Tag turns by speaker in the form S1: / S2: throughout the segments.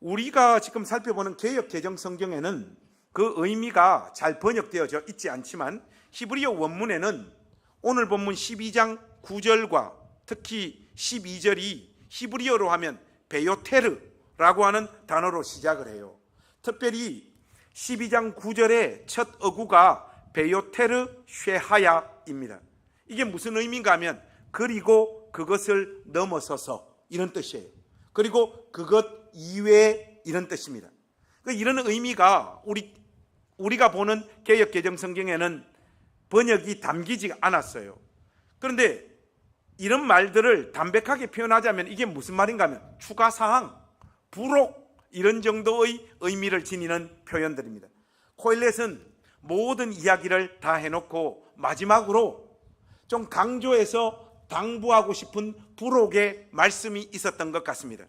S1: 우리가 지금 살펴보는 개역 개정 성경에는 그 의미가 잘 번역되어져 있지 않지만 히브리어 원문에는 오늘 본문 12장 9절과 특히 12절이 히브리어로 하면 베요테르라고 하는 단어로 시작을 해요. 특별히 12장 9절의 첫 어구가 베요테르 쉐하야입니다. 이게 무슨 의미인가 하면 그리고 그것을 넘어서서 이런 뜻이에요. 그리고 그것 이외에 이런 뜻입니다. 이런 의미가 우리가 보는 개역 개정 성경에는 번역이 담기지 않았어요. 그런데 이런 말들을 담백하게 표현하자면 이게 무슨 말인가 하면 추가사항, 부록 이런 정도의 의미를 지니는 표현들입니다. 코엘렛은 모든 이야기를 다 해놓고 마지막으로 좀 강조해서 당부하고 싶은 부록의 말씀이 있었던 것 같습니다.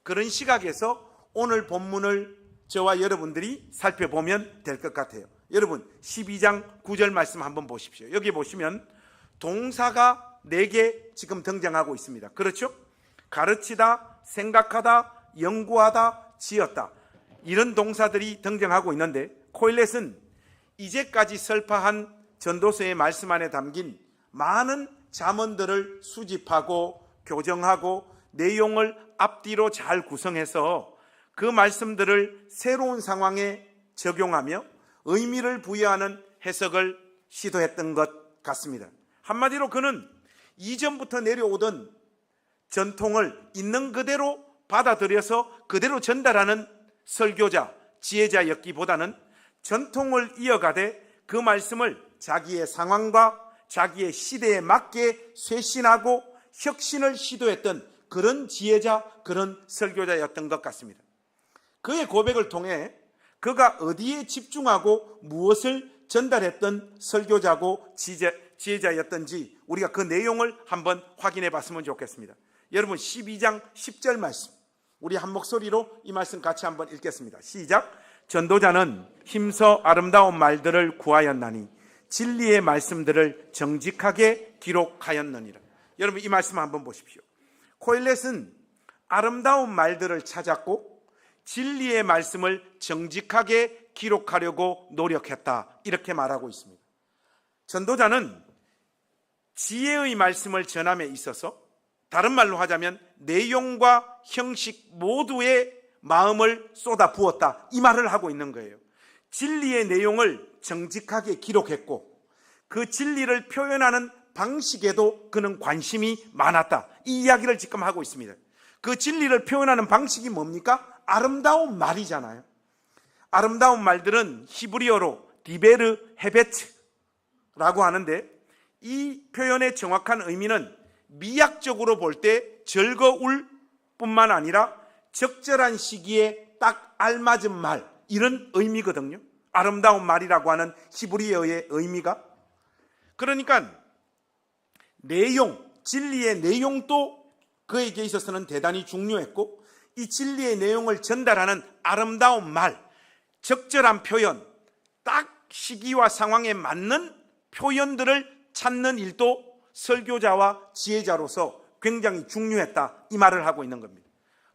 S1: 그런 시각에서 오늘 본문을 저와 여러분들이 살펴보면 될 것 같아요. 여러분 12장 9절 말씀 한번 보십시오. 여기 보시면 동사가 4개 지금 등장하고 있습니다. 그렇죠? 가르치다, 생각하다, 연구하다, 지었다 이런 동사들이 등장하고 있는데 코엘렛은 이제까지 설파한 전도서의 말씀 안에 담긴 많은 잠언들을 수집하고 교정하고 내용을 앞뒤로 잘 구성해서 그 말씀들을 새로운 상황에 적용하며 의미를 부여하는 해석을 시도했던 것 같습니다. 한마디로 그는 이전부터 내려오던 전통을 있는 그대로 받아들여서 그대로 전달하는 설교자, 지혜자였기보다는 전통을 이어가되 그 말씀을 자기의 상황과 자기의 시대에 맞게 쇄신하고 혁신을 시도했던 그런 지혜자, 그런 설교자였던 것 같습니다. 그의 고백을 통해 그가 어디에 집중하고 무엇을 전달했던 설교자고 지혜자였던지 우리가 그 내용을 한번 확인해 봤으면 좋겠습니다. 여러분 12장 10절 말씀, 우리 한 목소리로 이 말씀 같이 한번 읽겠습니다. 시작. 전도자는 힘써 아름다운 말들을 구하였나니 진리의 말씀들을 정직하게 기록하였느니라. 여러분 이 말씀 한번 보십시오. 코엘렛은 아름다운 말들을 찾았고 진리의 말씀을 정직하게 기록하려고 노력했다, 이렇게 말하고 있습니다. 전도자는 지혜의 말씀을 전함에 있어서 다른 말로 하자면 내용과 형식 모두에 마음을 쏟아 부었다, 이 말을 하고 있는 거예요. 진리의 내용을 정직하게 기록했고 그 진리를 표현하는 방식에도 그는 관심이 많았다, 이 이야기를 지금 하고 있습니다. 그 진리를 표현하는 방식이 뭡니까? 아름다운 말이잖아요. 아름다운 말들은 히브리어로 디베르 헤베트라고 하는데 이 표현의 정확한 의미는 미학적으로 볼 때 즐거울 뿐만 아니라 적절한 시기에 딱 알맞은 말, 이런 의미거든요. 아름다운 말이라고 하는 히브리어의 의미가. 그러니까 내용, 진리의 내용도 그에게 있어서는 대단히 중요했고 이 진리의 내용을 전달하는 아름다운 말, 적절한 표현, 딱 시기와 상황에 맞는 표현들을 찾는 일도 설교자와 지혜자로서 굉장히 중요했다, 이 말을 하고 있는 겁니다.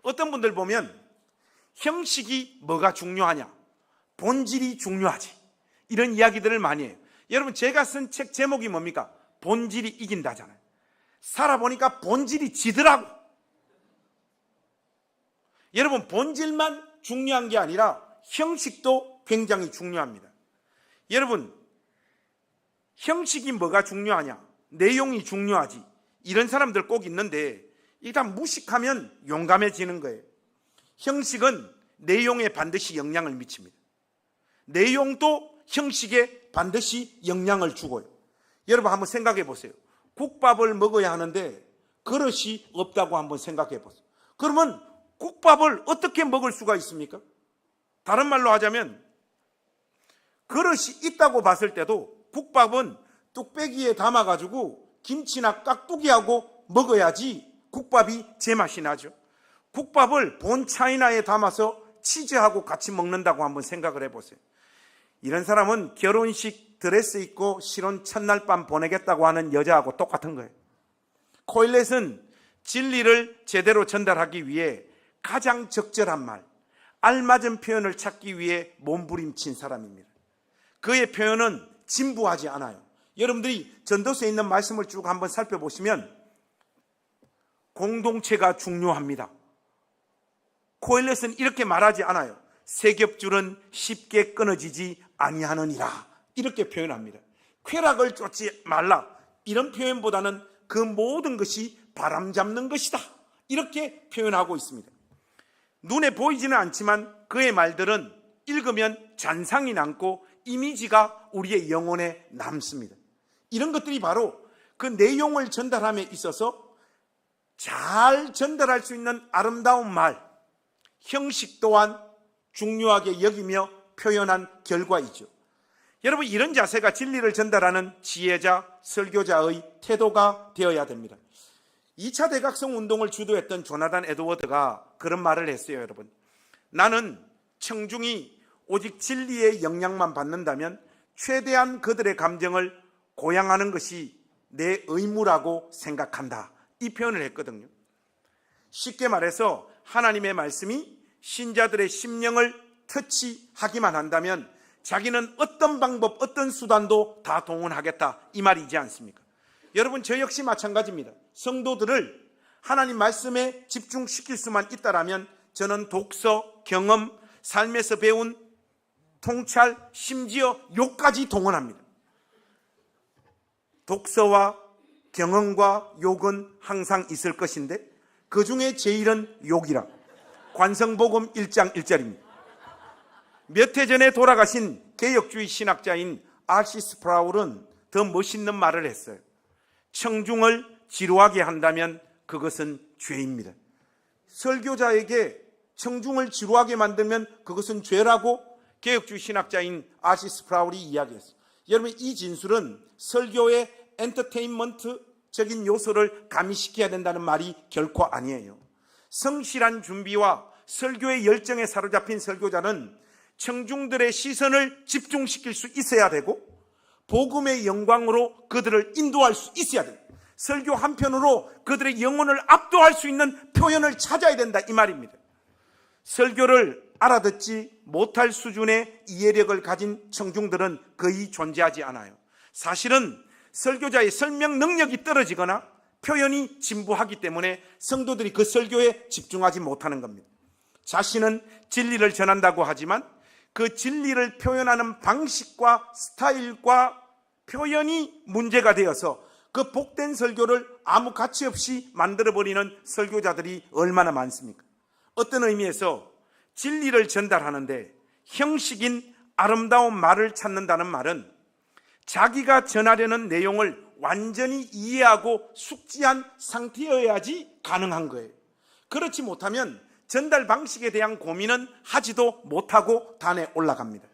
S1: 어떤 분들 보면 형식이 뭐가 중요하냐, 본질이 중요하지, 이런 이야기들을 많이 해요. 여러분 제가 쓴 책 제목이 뭡니까? 본질이 이긴다잖아요. 살아보니까 본질이 지더라고. 여러분 본질만 중요한 게 아니라 형식도 굉장히 중요합니다. 여러분 형식이 뭐가 중요하냐, 내용이 중요하지, 이런 사람들 꼭 있는데 일단 무식하면 용감해지는 거예요. 형식은 내용에 반드시 영향을 미칩니다. 내용도 형식에 반드시 영향을 주고요. 여러분 한번 생각해 보세요. 국밥을 먹어야 하는데 그릇이 없다고 한번 생각해 보세요. 그러면 국밥을 어떻게 먹을 수가 있습니까? 다른 말로 하자면 그릇이 있다고 봤을 때도 국밥은 뚝배기에 담아가지고 김치나 깍두기하고 먹어야지 국밥이 제맛이 나죠. 국밥을 본 차이나에 담아서 치즈하고 같이 먹는다고 한번 생각을 해보세요. 이런 사람은 결혼식 드레스 입고 신혼 첫날 밤 보내겠다고 하는 여자하고 똑같은 거예요. 코엘렛은 진리를 제대로 전달하기 위해 가장 적절한 말, 알맞은 표현을 찾기 위해 몸부림친 사람입니다. 그의 표현은 진부하지 않아요. 여러분들이 전도서에 있는 말씀을 쭉 한번 살펴보시면 공동체가 중요합니다. 코엘렛은 이렇게 말하지 않아요. 세 겹줄은 쉽게 끊어지지 아니하느니라, 이렇게 표현합니다. 쾌락을 쫓지 말라, 이런 표현보다는 그 모든 것이 바람잡는 것이다, 이렇게 표현하고 있습니다. 눈에 보이지는 않지만 그의 말들은 읽으면 잔상이 남고 이미지가 우리의 영혼에 남습니다. 이런 것들이 바로 그 내용을 전달함에 있어서 잘 전달할 수 있는 아름다운 말, 형식 또한 중요하게 여기며 표현한 결과이죠. 여러분, 이런 자세가 진리를 전달하는 지혜자, 설교자의 태도가 되어야 됩니다. 2차 대각성 운동을 주도했던 조나단 에드워드가 그런 말을 했어요. 여러분, 나는 청중이 오직 진리의 영향만 받는다면 최대한 그들의 감정을 고양하는 것이 내 의무라고 생각한다, 이 표현을 했거든요. 쉽게 말해서 하나님의 말씀이 신자들의 심령을 터치하기만 한다면 자기는 어떤 방법, 어떤 수단도 다 동원하겠다, 이 말이지 않습니까? 여러분, 저 역시 마찬가지입니다. 성도들을 하나님 말씀에 집중시킬 수만 있다라면 저는 독서, 경험, 삶에서 배운 통찰, 심지어 욕까지 동원합니다. 독서와 경험과 욕은 항상 있을 것인데 그 중에 제일은 욕이라. 관성복음 1장 1절입니다. 몇 해 전에 돌아가신 개혁주의 신학자인 R.C. 스프라울은 더 멋있는 말을 했어요. 청중을 지루하게 한다면 그것은 죄입니다. 설교자에게 청중을 지루하게 만들면 그것은 죄라고 개혁주의 신학자인 R.C. 스프라울이 이야기했어요. 여러분, 이 진술은 설교의 엔터테인먼트적인 요소를 가미시켜야 된다는 말이 결코 아니에요. 성실한 준비와 설교의 열정에 사로잡힌 설교자는 청중들의 시선을 집중시킬 수 있어야 되고 복음의 영광으로 그들을 인도할 수 있어야 돼요. 설교 한편으로 그들의 영혼을 압도할 수 있는 표현을 찾아야 된다, 이 말입니다. 설교를 알아듣지 못할 수준의 이해력을 가진 청중들은 거의 존재하지 않아요. 사실은 설교자의 설명 능력이 떨어지거나 표현이 진부하기 때문에 성도들이 그 설교에 집중하지 못하는 겁니다. 자신은 진리를 전한다고 하지만 그 진리를 표현하는 방식과 스타일과 표현이 문제가 되어서 그 복된 설교를 아무 가치 없이 만들어버리는 설교자들이 얼마나 많습니까? 어떤 의미에서 진리를 전달하는데 형식인 아름다운 말을 찾는다는 말은 자기가 전하려는 내용을 완전히 이해하고 숙지한 상태여야지 가능한 거예요. 그렇지 못하면 전달 방식에 대한 고민은 하지도 못하고 단에 올라갑니다.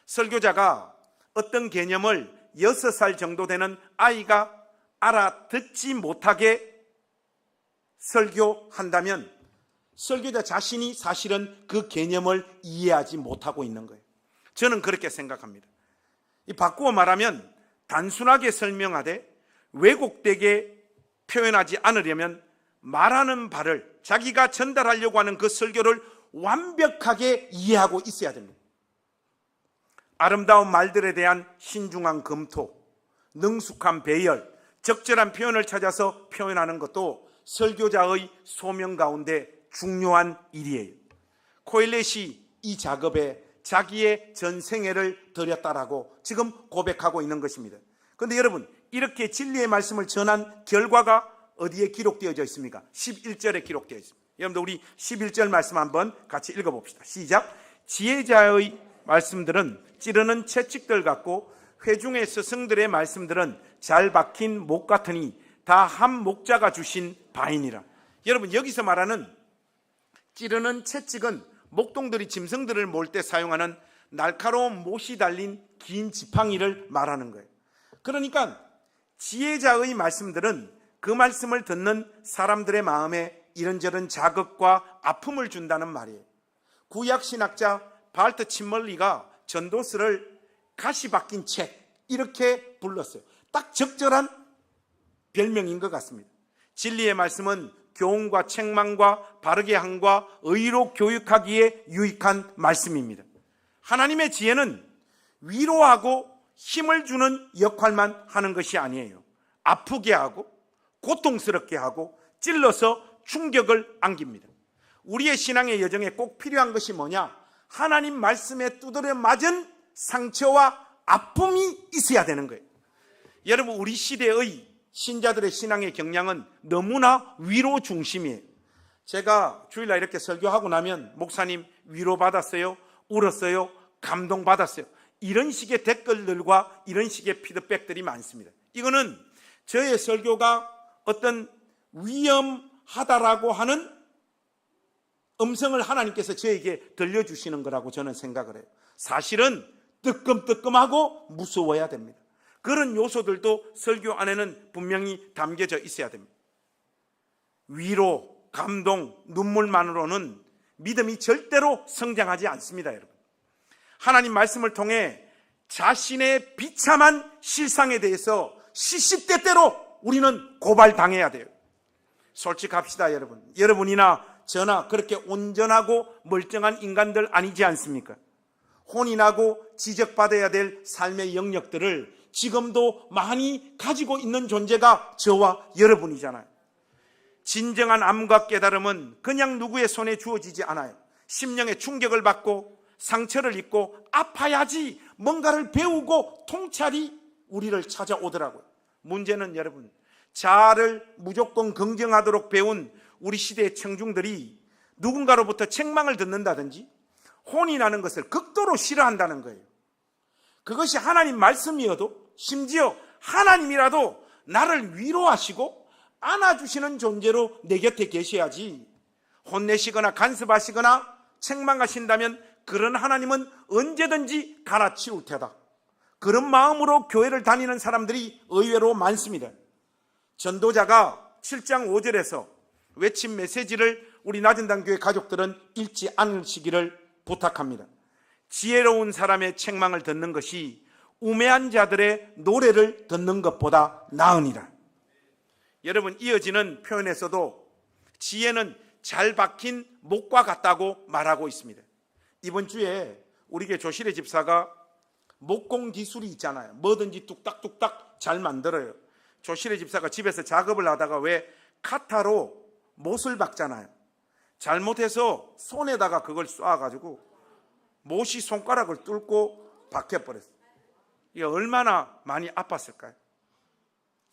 S1: 설교자가 어떤 개념을 6살 정도 되는 아이가 알아듣지 못하게 설교한다면 설교자 자신이 사실은 그 개념을 이해하지 못하고 있는 거예요. 저는 그렇게 생각합니다. 바꾸어 말하면 단순하게 설명하되 왜곡되게 표현하지 않으려면 말하는 바를 자기가 전달하려고 하는 그 설교를 완벽하게 이해하고 있어야 됩니다. 아름다운 말들에 대한 신중한 검토, 능숙한 배열, 적절한 표현을 찾아서 표현하는 것도 설교자의 소명 가운데 중요한 일이에요. 코엘렛이 이 작업에 자기의 전생애를 들였다라고 지금 고백하고 있는 것입니다. 그런데 여러분, 이렇게 진리의 말씀을 전한 결과가 어디에 기록되어져 있습니까? 11절에 기록되어 있습니다. 여러분들 우리 11절 말씀 한번 같이 읽어봅시다. 시작. 지혜자의 말씀들은 찌르는 채찍들 같고 회중의 스승들의 말씀들은 잘 박힌 목 같으니 다 한 목자가 주신 바이니라. 여러분, 여기서 말하는 찌르는 채찍은 목동들이 짐승들을 몰 때 사용하는 날카로운 못이 달린 긴 지팡이를 말하는 거예요. 그러니까 지혜자의 말씀들은 그 말씀을 듣는 사람들의 마음에 이런저런 자극과 아픔을 준다는 말이에요. 구약신학자 발트 침멀리가 전도서를 가시 박힌 책, 이렇게 불렀어요. 딱 적절한 별명인 것 같습니다. 진리의 말씀은 교훈과 책망과 바르게 함과 의로 교육하기에 유익한 말씀입니다. 하나님의 지혜는 위로하고 힘을 주는 역할만 하는 것이 아니에요. 아프게 하고 고통스럽게 하고 찔러서 충격을 안깁니다. 우리의 신앙의 여정에 꼭 필요한 것이 뭐냐? 하나님 말씀에 두드려 맞은 상처와 아픔이 있어야 되는 거예요. 여러분, 우리 시대의 신자들의 신앙의 경향은 너무나 위로 중심이에요. 제가 주일날 이렇게 설교하고 나면 목사님 위로받았어요? 울었어요? 감동받았어요? 이런 식의 댓글들과 이런 식의 피드백들이 많습니다. 이거는 저의 설교가 어떤 위험하다라고 하는 음성을 하나님께서 저에게 들려주시는 거라고 저는 생각을 해요. 사실은 뜨끔뜨끔하고 무서워야 됩니다. 그런 요소들도 설교 안에는 분명히 담겨져 있어야 됩니다. 위로, 감동, 눈물만으로는 믿음이 절대로 성장하지 않습니다, 여러분. 하나님 말씀을 통해 자신의 비참한 실상에 대해서 시시때때로 우리는 고발당해야 돼요. 솔직합시다, 여러분. 여러분이나 저나 그렇게 온전하고 멀쩡한 인간들 아니지 않습니까? 혼이 나고 지적받아야 될 삶의 영역들을 지금도 많이 가지고 있는 존재가 저와 여러분이잖아요. 진정한 암과 깨달음은 그냥 누구의 손에 주어지지 않아요. 심령의 충격을 받고 상처를 입고 아파야지 뭔가를 배우고 통찰이 우리를 찾아오더라고요. 문제는 여러분, 자아를 무조건 긍정하도록 배운 우리 시대의 청중들이 누군가로부터 책망을 듣는다든지 혼이 나는 것을 극도로 싫어한다는 거예요. 그것이 하나님 말씀이어도 심지어 하나님이라도 나를 위로하시고 안아주시는 존재로 내 곁에 계셔야지, 혼내시거나 간섭하시거나 책망하신다면 그런 하나님은 언제든지 갈아치울 테다. 그런 마음으로 교회를 다니는 사람들이 의외로 많습니다. 전도자가 7장 5절에서 외친 메시지를 우리 낮은당 교회 가족들은 읽지 않으시기를 부탁합니다. 지혜로운 사람의 책망을 듣는 것이 우매한 자들의 노래를 듣는 것보다 나으니라. 여러분, 이어지는 표현에서도 지혜는 잘 박힌 목과 같다고 말하고 있습니다. 이번 주에 우리 교회 조실의 집사가 목공 기술이 있잖아요. 뭐든지 뚝딱뚝딱 잘 만들어요. 조실의 집사가 집에서 작업을 하다가 왜 카타로 못을 박잖아요. 잘못해서 손에다가 그걸 쏴가지고 못이 손가락을 뚫고 박혀버렸어요. 이게 얼마나 많이 아팠을까요?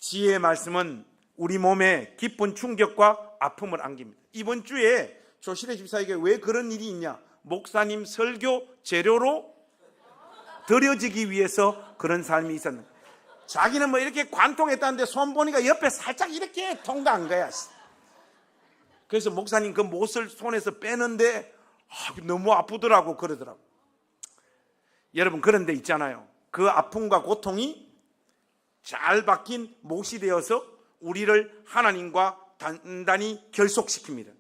S1: 지혜의 말씀은 우리 몸에 깊은 충격과 아픔을 안깁니다. 이번 주에 조실의 집사에게 왜 그런 일이 있냐? 목사님 설교 재료로 드려지기 위해서 그런 삶이 있었는데, 자기는 뭐 이렇게 관통했다는데 손 보니까 옆에 살짝 이렇게 통과한 거야. 그래서 목사님 그 못을 손에서 빼는데 너무 아프더라고 그러더라고. 여러분, 그런 데 있잖아요. 그 아픔과 고통이 잘 박힌 못이 되어서 우리를 하나님과 단단히 결속시킵니다.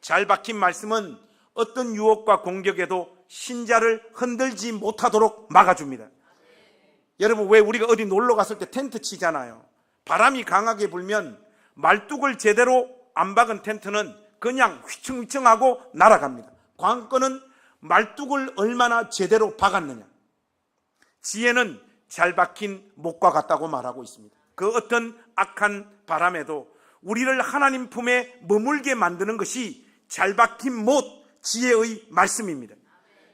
S1: 잘 박힌 말씀은 어떤 유혹과 공격에도 신자를 흔들지 못하도록 막아줍니다. 여러분, 왜 우리가 어디 놀러 갔을 때 텐트 치잖아요. 바람이 강하게 불면 말뚝을 제대로 안 박은 텐트는 그냥 휘청휘청하고 날아갑니다. 관건은 말뚝을 얼마나 제대로 박았느냐. 지혜는 잘 박힌 목과 같다고 말하고 있습니다. 그 어떤 악한 바람에도 우리를 하나님 품에 머물게 만드는 것이 잘 박힌 못, 지혜의 말씀입니다.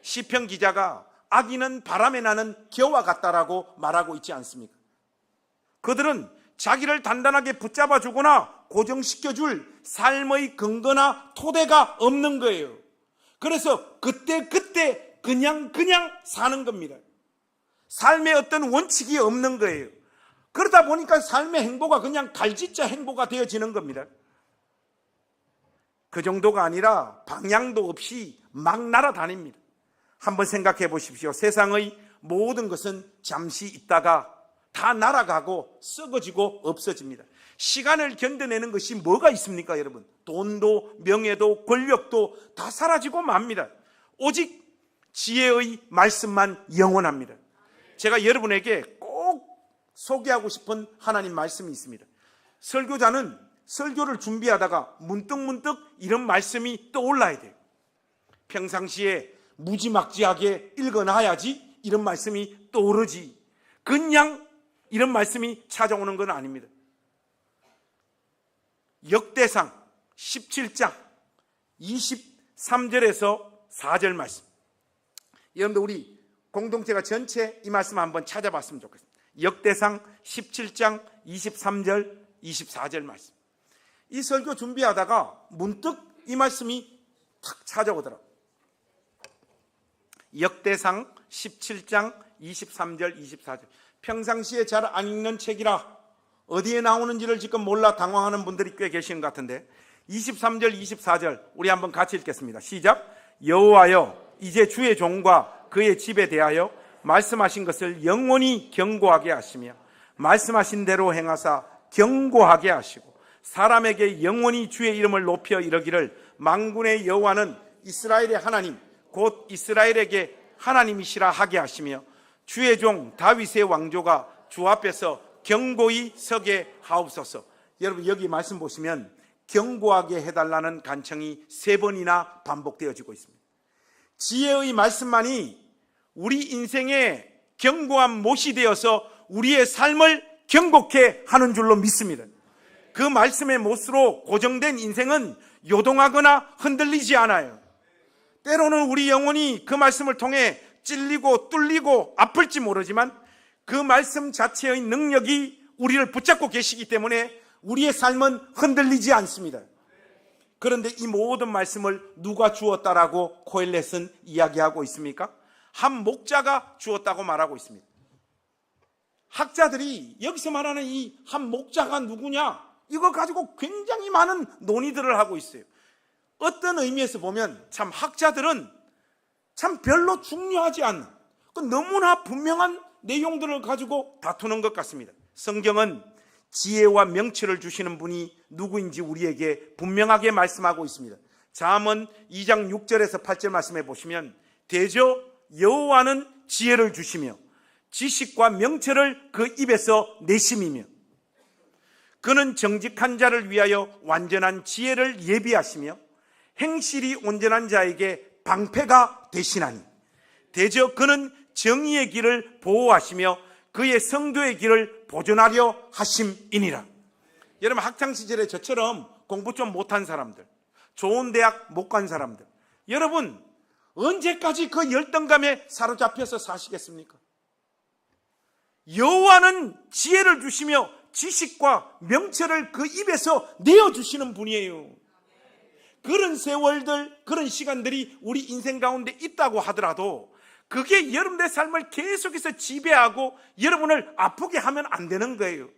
S1: 시편 기자가 악인은 바람에 나는 겨와 같다라고 말하고 있지 않습니까? 그들은 자기를 단단하게 붙잡아 주거나 고정시켜줄 삶의 근거나 토대가 없는 거예요. 그래서 그때 그냥 사는 겁니다. 삶에 어떤 원칙이 없는 거예요. 그러다 보니까 삶의 행보가 그냥 갈짓자 행보가 되어지는 겁니다. 그 정도가 아니라 방향도 없이 막 날아다닙니다. 한번 생각해 보십시오. 세상의 모든 것은 잠시 있다가 다 날아가고 썩어지고 없어집니다. 시간을 견뎌내는 것이 뭐가 있습니까, 여러분? 돈도 명예도 권력도 다 사라지고 맙니다. 오직 지혜의 말씀만 영원합니다. 제가 여러분에게 꼭 소개하고 싶은 하나님 말씀이 있습니다. 설교자는 설교를 준비하다가 문득 이런 말씀이 떠올라야 돼요. 평상시에 무지막지하게 읽어놔야지 이런 말씀이 떠오르지, 그냥 이런 말씀이 찾아오는 건 아닙니다. 역대상 17장 23절에서 4절 말씀, 여러분들 우리 공동체가 전체 이 말씀 한번 찾아봤으면 좋겠습니다. 역대상 17장 23절 24절 말씀. 이 설교 준비하다가 문득 이 말씀이 탁 찾아오더라고요. 역대상 17장 23절 24절. 평상시에 잘 안 읽는 책이라 어디에 나오는지를 지금 몰라 당황하는 분들이 꽤 계시는 것 같은데, 23절 24절 우리 한번 같이 읽겠습니다. 시작. 여호와여, 이제 주의 종과 그의 집에 대하여 말씀하신 것을 영원히 경고하게 하시며 말씀하신 대로 행하사 경고하게 하시고 사람에게 영원히 주의 이름을 높여 이르기를 만군의 여호와는 이스라엘의 하나님 곧 이스라엘에게 하나님이시라 하게 하시며 주의 종 다윗의 왕조가 주 앞에서 경고히 서게 하옵소서. 여러분 여기 말씀 보시면 경고하게 해달라는 간청이 3번이나 반복되어지고 있습니다. 지혜의 말씀만이 우리 인생의 견고한 못이 되어서 우리의 삶을 경고케 하는 줄로 믿습니다. 그 말씀의 못으로 고정된 인생은 요동하거나 흔들리지 않아요. 때로는 우리 영혼이 그 말씀을 통해 찔리고 뚫리고 아플지 모르지만 그 말씀 자체의 능력이 우리를 붙잡고 계시기 때문에 우리의 삶은 흔들리지 않습니다. 그런데 이 모든 말씀을 누가 주었다라고 코엘렛은 이야기하고 있습니까? 한 목자가 주었다고 말하고 있습니다. 학자들이 여기서 말하는 이 한 목자가 누구냐, 이거 가지고 굉장히 많은 논의들을 하고 있어요. 어떤 의미에서 보면 참 학자들은 참 별로 중요하지 않는 너무나 분명한 내용들을 가지고 다투는 것 같습니다. 성경은 지혜와 명철을 주시는 분이 누구인지 우리에게 분명하게 말씀하고 있습니다. 잠언 2장 6절에서 8절 말씀해 보시면 대저 여호와는 지혜를 주시며 지식과 명철을 그 입에서 내심이며 그는 정직한 자를 위하여 완전한 지혜를 예비하시며 행실이 온전한 자에게 방패가 되시나니 대저 그는 정의의 길을 보호하시며 그의 성도의 길을 보존하려 하심이니라. 여러분 학창시절에 저처럼 공부 좀 못한 사람들, 좋은 대학 못 간 사람들, 여러분 언제까지 그 열등감에 사로잡혀서 사시겠습니까? 여호와는 지혜를 주시며 지식과 명철을 그 입에서 내어주시는 분이에요. 그런 세월들, 그런 시간들이 우리 인생 가운데 있다고 하더라도 그게 여러분의 삶을 계속해서 지배하고 여러분을 아프게 하면 안 되는 거예요.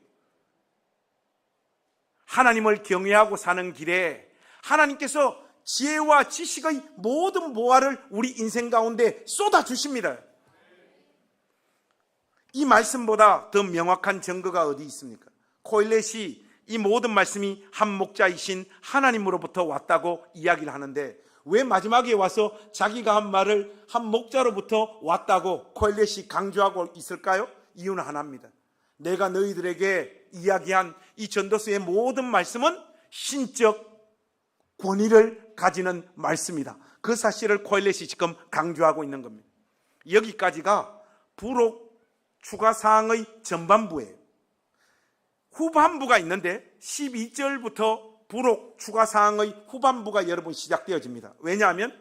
S1: 하나님을 경외하고 사는 길에 하나님께서 지혜와 지식의 모든 보화를 우리 인생 가운데 쏟아주십니다. 이 말씀보다 더 명확한 증거가 어디 있습니까? 코엘렛이 이 모든 말씀이 한 목자이신 하나님으로부터 왔다고 이야기를 하는데 왜 마지막에 와서 자기가 한 말을 한 목자로부터 왔다고 코엘렛이 강조하고 있을까요? 이유는 하나입니다. 내가 너희들에게 이야기한 이 전도서의 모든 말씀은 신적 권위를 가지는 말씀이다. 그 사실을 코엘렛이 지금 강조하고 있는 겁니다. 여기까지가 부록 추가사항의 전반부예요. 후반부가 있는데 12절부터 부록 추가사항의 후반부가 여러분 시작되어집니다. 왜냐하면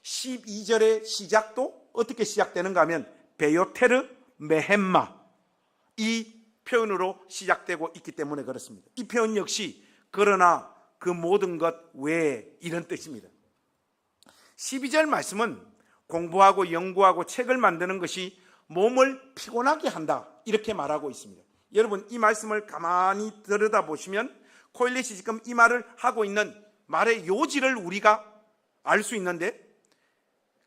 S1: 12절의 시작도 어떻게 시작되는가 하면 베요테르 메헴마 이 표현으로 시작되고 있기 때문에 그렇습니다. 이 표현 역시 그러나 그 모든 것 외에 이런 뜻입니다. 12절 말씀은 공부하고 연구하고 책을 만드는 것이 몸을 피곤하게 한다 이렇게 말하고 있습니다. 여러분 이 말씀을 가만히 들여다보시면 코엘렛이 지금 이 말을 하고 있는 말의 요지를 우리가 알 수 있는데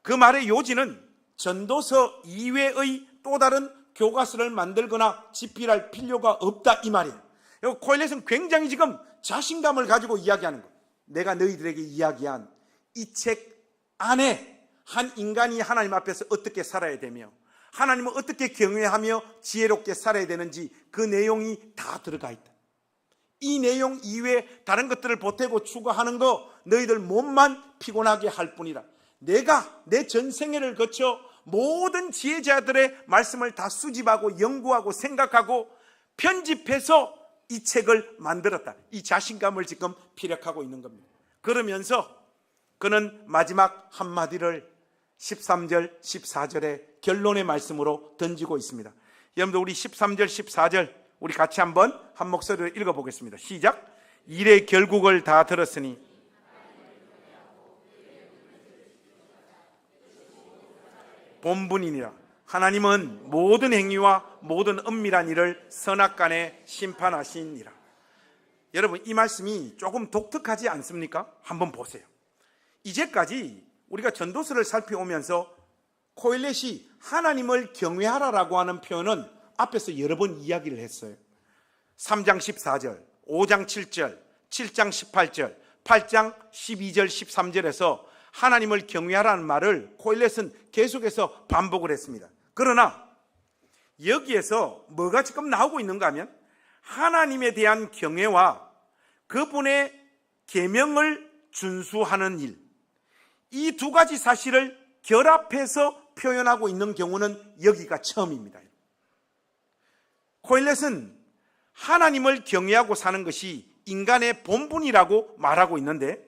S1: 그 말의 요지는 전도서 이외의 또 다른 교과서를 만들거나 집필할 필요가 없다 이 말이에요. 코엘렛은 굉장히 지금 자신감을 가지고 이야기하는 거예요. 내가 너희들에게 이야기한 이 책 안에 한 인간이 하나님 앞에서 어떻게 살아야 되며 하나님을 어떻게 경외하며 지혜롭게 살아야 되는지 그 내용이 다 들어가 있다. 이 내용 이외에 다른 것들을 보태고 추가하는 거 너희들 몸만 피곤하게 할 뿐이라. 내가 내 전생애를 거쳐 모든 지혜자들의 말씀을 다 수집하고 연구하고 생각하고 편집해서 이 책을 만들었다. 이 자신감을 지금 피력하고 있는 겁니다. 그러면서 그는 마지막 한마디를 13절, 14절의 결론의 말씀으로 던지고 있습니다. 여러분들 우리 13절, 14절 우리 같이 한번 한 목소리로 읽어보겠습니다. 시작. 일의 결국을 다 들었으니 본분이니라. 하나님은 모든 행위와 모든 은밀한 일을 선악간에 심판하시니라. 여러분 이 말씀이 조금 독특하지 않습니까? 한번 보세요. 이제까지 우리가 전도서를 살펴오면서 코엘렛이 하나님을 경외하라라고 하는 표현은 앞에서 여러 번 이야기를 했어요. 3장 14절, 5장 7절, 7장 18절, 8장 12절, 13절에서 하나님을 경외하라는 말을 코엘렛은 계속해서 반복을 했습니다. 그러나 여기에서 뭐가 지금 나오고 있는가 하면 하나님에 대한 경외와 그분의 계명을 준수하는 일, 이 두 가지 사실을 결합해서 표현하고 있는 경우는 여기가 처음입니다. 코엘렛은 하나님을 경외하고 사는 것이 인간의 본분이라고 말하고 있는데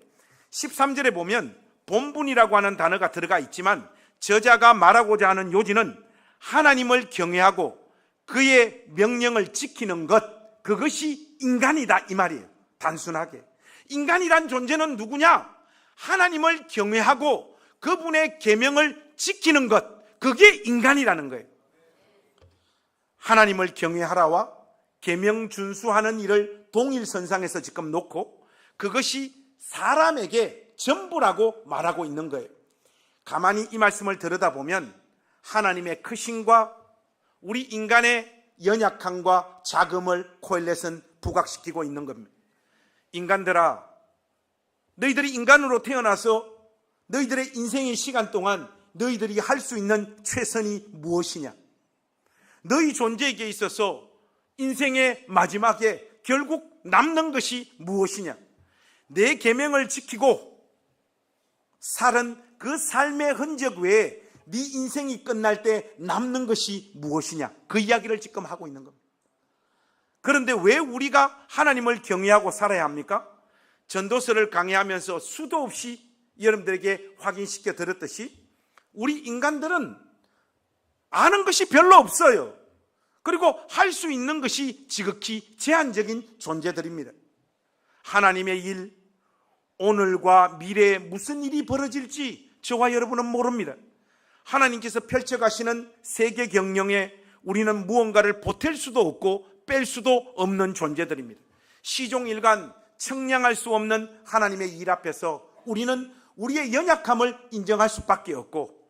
S1: 13절에 보면 본분이라고 하는 단어가 들어가 있지만 저자가 말하고자 하는 요지는 하나님을 경외하고 그의 명령을 지키는 것, 그것이 인간이다 이 말이에요. 단순하게 인간이란 존재는 누구냐? 하나님을 경외하고 그분의 계명을 지키는 것, 그게 인간이라는 거예요. 하나님을 경외하라와 계명 준수하는 일을 동일선상에서 지금 놓고 그것이 사람에게 전부라고 말하고 있는 거예요. 가만히 이 말씀을 들여다보면 하나님의 크심과 우리 인간의 연약함과 자금을 코엘렛은 부각시키고 있는 겁니다. 인간들아, 너희들이 인간으로 태어나서 너희들의 인생의 시간 동안 너희들이 할 수 있는 최선이 무엇이냐? 너희 존재에게 있어서 인생의 마지막에 결국 남는 것이 무엇이냐? 내 계명을 지키고 살은 그 삶의 흔적 외에 네 인생이 끝날 때 남는 것이 무엇이냐? 그 이야기를 지금 하고 있는 겁니다. 그런데 왜 우리가 하나님을 경외하고 살아야 합니까? 전도서를 강의하면서 수도 없이 여러분들에게 확인시켜 드렸듯이 우리 인간들은 아는 것이 별로 없어요. 그리고 할 수 있는 것이 지극히 제한적인 존재들입니다. 하나님의 일, 오늘과 미래에 무슨 일이 벌어질지 저와 여러분은 모릅니다. 하나님께서 펼쳐가시는 세계 경영에 우리는 무언가를 보탤 수도 없고 뺄 수도 없는 존재들입니다. 시종일관 청량할 수 없는 하나님의 일 앞에서 우리는 우리의 연약함을 인정할 수밖에 없고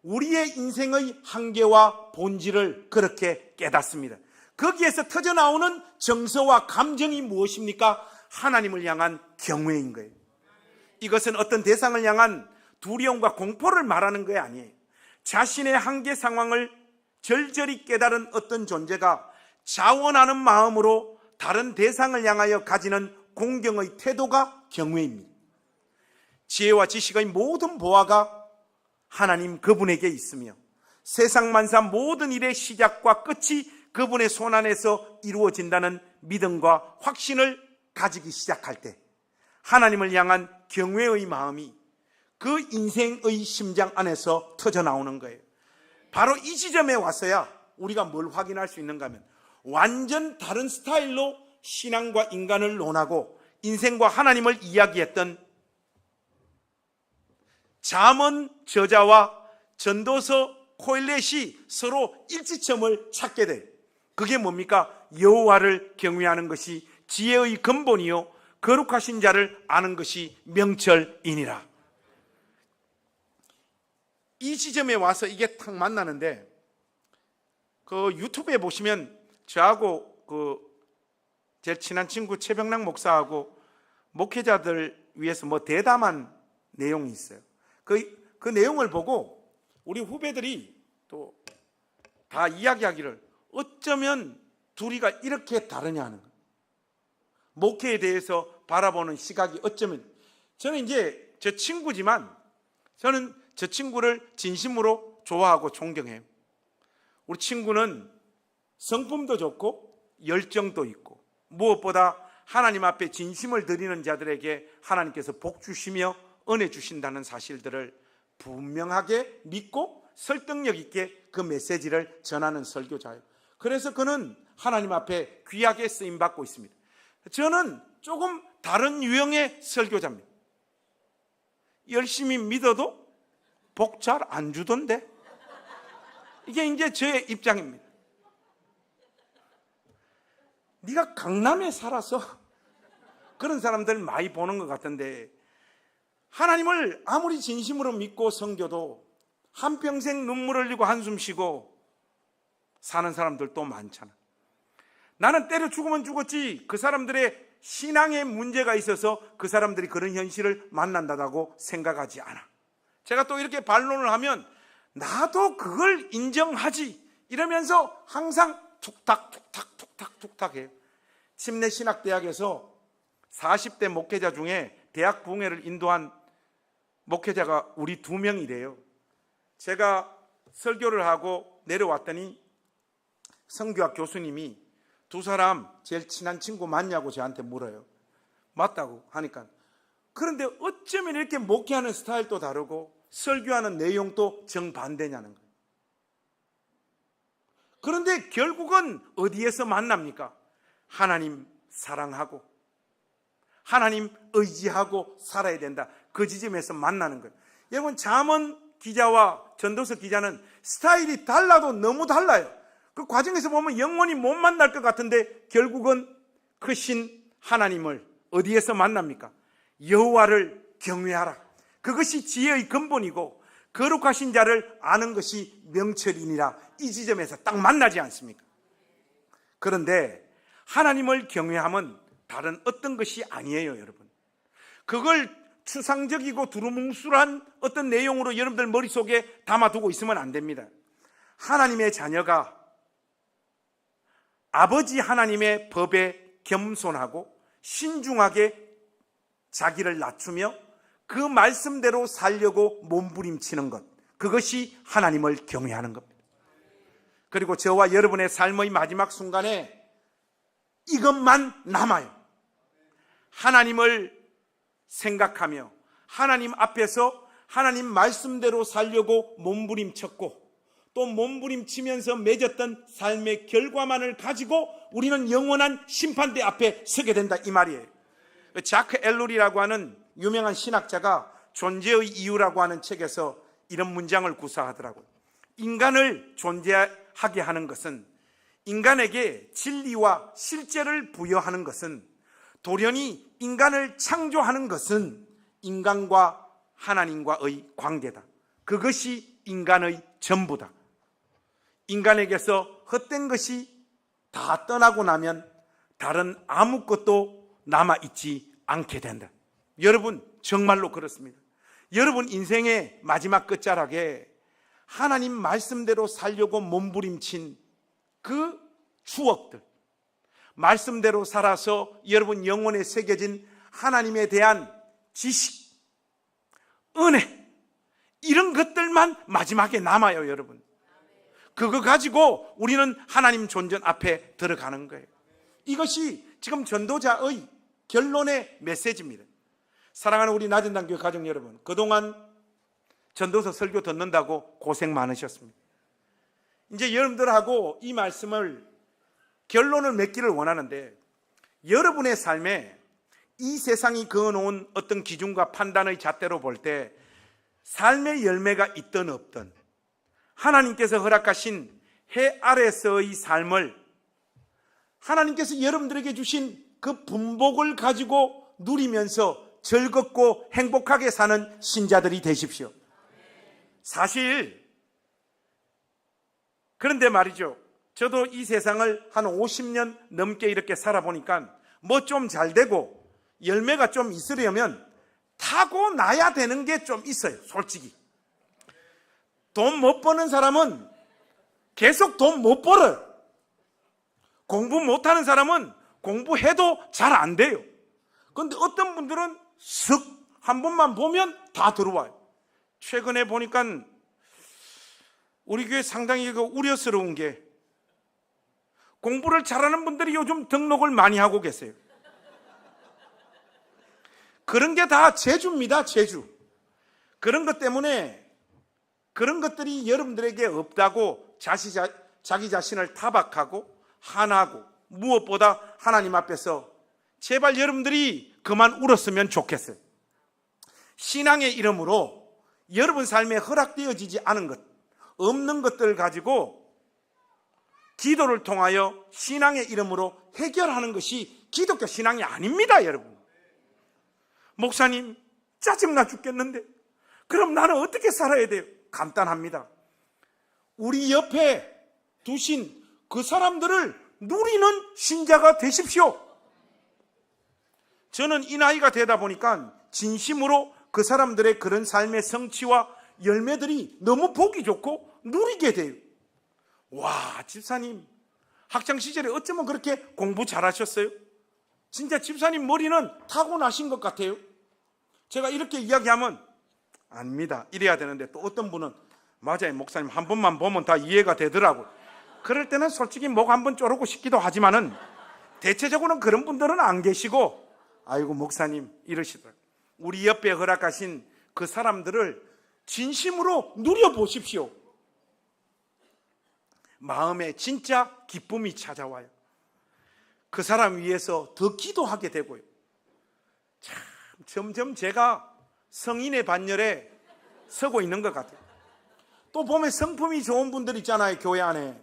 S1: 우리의 인생의 한계와 본질을 그렇게 깨닫습니다. 거기에서 터져나오는 정서와 감정이 무엇입니까? 하나님을 향한 경외인 거예요. 이것은 어떤 대상을 향한 두려움과 공포를 말하는 게 아니에요. 자신의 한계 상황을 절절히 깨달은 어떤 존재가 자원하는 마음으로 다른 대상을 향하여 가지는 공경의 태도가 경외입니다. 지혜와 지식의 모든 보화가 하나님 그분에게 있으며 세상 만사 모든 일의 시작과 끝이 그분의 손 안에서 이루어진다는 믿음과 확신을 가지기 시작할 때 하나님을 향한 경외의 마음이 그 인생의 심장 안에서 터져나오는 거예요. 바로 이 지점에 와서야 우리가 뭘 확인할 수 있는가 하면 완전 다른 스타일로 신앙과 인간을 논하고 인생과 하나님을 이야기했던 잠언 저자와 전도서 코엘렛이 서로 일치점을 찾게 돼요. 그게 뭡니까? 여호와를 경외하는 것이 지혜의 근본이요 거룩하신 자를 아는 것이 명철이니라. 이 지점에 와서 이게 탁 만나는데 그 유튜브에 보시면 저하고 제 친한 친구 최병락 목사하고 목회자들 위해서 대담한 내용이 있어요. 그 내용을 보고 우리 후배들이 또 다 이야기하기를 어쩌면 둘이가 이렇게 다르냐는 거예요. 목회에 대해서 바라보는 시각이 어쩌면, 저는 이제 저 친구지만 저는 저 친구를 진심으로 좋아하고 존경해요. 우리 친구는 성품도 좋고 열정도 있고 무엇보다 하나님 앞에 진심을 드리는 자들에게 하나님께서 복 주시며 은혜 주신다는 사실들을 분명하게 믿고 설득력 있게 그 메시지를 전하는 설교자예요. 그래서 그는 하나님 앞에 귀하게 쓰임받고 있습니다. 저는 조금 다른 유형의 설교자입니다. 열심히 믿어도 복 잘 안 주던데, 이게 이제 저의 입장입니다. 네가 강남에 살아서 그런 사람들 많이 보는 것 같은데, 하나님을 아무리 진심으로 믿고 섬겨도 한평생 눈물 흘리고 한숨 쉬고 사는 사람들도 많잖아. 나는 때려 죽으면 죽었지, 그 사람들의 신앙에 문제가 있어서 그 사람들이 그런 현실을 만난다고 생각하지 않아. 제가 또 이렇게 반론을 하면 나도 그걸 인정하지 이러면서 항상 툭탁 해요. 침례신학대학에서 40대 목회자 중에 대학 부흥회를 인도한 목회자가 우리 2명이래요. 제가 설교를 하고 내려왔더니 성교학 교수님이 두 사람 제일 친한 친구 맞냐고 저한테 물어요. 맞다고 하니까. 그런데 어쩌면 이렇게 목회하는 스타일도 다르고 설교하는 내용도 정반대냐는 거예요. 그런데 결국은 어디에서 만납니까? 하나님 사랑하고 하나님 의지하고 살아야 된다, 그 지점에서 만나는 거예요. 여러분, 잠언 기자와 전도서 기자는 스타일이 달라도 너무 달라요. 그 과정에서 보면 영원히 못 만날 것 같은데 결국은 크신 하나님을 어디에서 만납니까? 여호와를 경외하라, 그것이 지혜의 근본이고 거룩하신 자를 아는 것이 명철이니라, 이 지점에서 딱 만나지 않습니까? 그런데 하나님을 경외함은 다른 어떤 것이 아니에요, 여러분. 그걸 추상적이고 두루뭉술한 어떤 내용으로 여러분들 머릿속에 담아두고 있으면 안 됩니다. 하나님의 자녀가 아버지 하나님의 법에 겸손하고 신중하게 자기를 낮추며 그 말씀대로 살려고 몸부림치는 것, 그것이 하나님을 경외하는 겁니다. 그리고 저와 여러분의 삶의 마지막 순간에 이것만 남아요. 하나님을 생각하며 하나님 앞에서 하나님 말씀대로 살려고 몸부림쳤고 또 몸부림치면서 맺었던 삶의 결과만을 가지고 우리는 영원한 심판대 앞에 서게 된다, 이 말이에요. 자크 엘룰이라고 하는 유명한 신학자가 존재의 이유라고 하는 책에서 이런 문장을 구사하더라고요. 인간을 존재하게 하는 것은, 인간에게 진리와 실제를 부여하는 것은, 돌연히 인간을 창조하는 것은 인간과 하나님과의 관계다. 그것이 인간의 전부다. 인간에게서 헛된 것이 다 떠나고 나면 다른 아무것도 남아있지 않게 된다. 여러분, 정말로 그렇습니다. 여러분 인생의 마지막 끝자락에 하나님 말씀대로 살려고 몸부림친 그 추억들, 말씀대로 살아서 여러분 영혼에 새겨진 하나님에 대한 지식, 은혜, 이런 것들만 마지막에 남아요, 여러분. 그거 가지고 우리는 하나님 존전 앞에 들어가는 거예요. 이것이 지금 전도자의 결론의 메시지입니다. 사랑하는 우리 낮은단교회 가족 여러분, 그동안 전도서 설교 듣는다고 고생 많으셨습니다. 이제 여러분들하고 이 말씀을 결론을 맺기를 원하는데, 여러분의 삶에 이 세상이 그어놓은 어떤 기준과 판단의 잣대로 볼 때 삶의 열매가 있든 없든 하나님께서 허락하신 해 아래서의 삶을 하나님께서 여러분들에게 주신 그 분복을 가지고 누리면서 즐겁고 행복하게 사는 신자들이 되십시오. 사실 그런데 말이죠, 저도 이 세상을 한 50년 넘게 이렇게 살아보니까 뭐 좀 잘 되고 열매가 좀 있으려면 타고나야 되는 게 좀 있어요, 솔직히. 돈 못 버는 사람은 계속 돈 못 벌어요. 공부 못하는 사람은 공부해도 잘 안 돼요. 그런데 어떤 분들은 슥 한 번만 보면 다 들어와요. 최근에 보니까 우리 교회 상당히 우려스러운 게 공부를 잘하는 분들이 요즘 등록을 많이 하고 계세요. 그런 게 다 재주입니다. 재주. 그런 것 때문에 그런 것들이 여러분들에게 없다고 자기 자신을 타박하고 한하고 무엇보다 하나님 앞에서 제발 여러분들이 그만 울었으면 좋겠어요. 신앙의 이름으로 여러분 삶에 허락되어지지 않은 것, 없는 것들을 가지고 기도를 통하여 신앙의 이름으로 해결하는 것이 기독교 신앙이 아닙니다, 여러분. 목사님, 짜증나 죽겠는데 그럼 나는 어떻게 살아야 돼요? 간단합니다. 우리 옆에 두신 그 사람들을 누리는 신자가 되십시오. 저는 이 나이가 되다 보니까 진심으로 그 사람들의 그런 삶의 성취와 열매들이 너무 보기 좋고 누리게 돼요. 와, 집사님 학창시절에 어쩌면 그렇게 공부 잘하셨어요? 진짜 집사님 머리는 타고나신 것 같아요. 제가 이렇게 이야기하면 아닙니다, 이래야 되는데 또 어떤 분은 맞아요, 목사님 한 번만 보면 다 이해가 되더라고요. 그럴 때는 솔직히 목 한번 쪼르고 싶기도 하지만은 대체적으로는 그런 분들은 안 계시고 아이고 목사님 이러시더라고요. 우리 옆에 허락하신 그 사람들을 진심으로 누려보십시오. 마음에 진짜 기쁨이 찾아와요. 그 사람 위해서 더 기도하게 되고요. 참 점점 제가 성인의 반열에 서고 있는 것 같아요. 또 보면 성품이 좋은 분들 있잖아요, 교회 안에.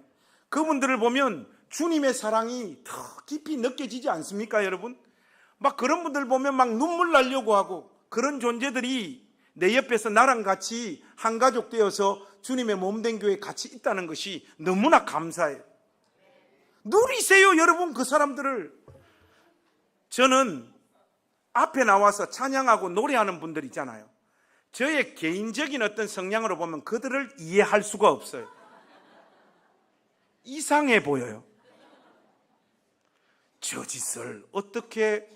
S1: 그분들을 보면 주님의 사랑이 더 깊이 느껴지지 않습니까, 여러분? 막 그런 분들 보면 막 눈물 나려고 하고, 그런 존재들이 내 옆에서 나랑 같이 한 가족 되어서 주님의 몸된 교회에 같이 있다는 것이 너무나 감사해요. 누리세요, 여러분, 그 사람들을. 저는 앞에 나와서 찬양하고 노래하는 분들 있잖아요. 저의 개인적인 어떤 성향으로 보면 그들을 이해할 수가 없어요. 이상해 보여요. 저 짓을 어떻게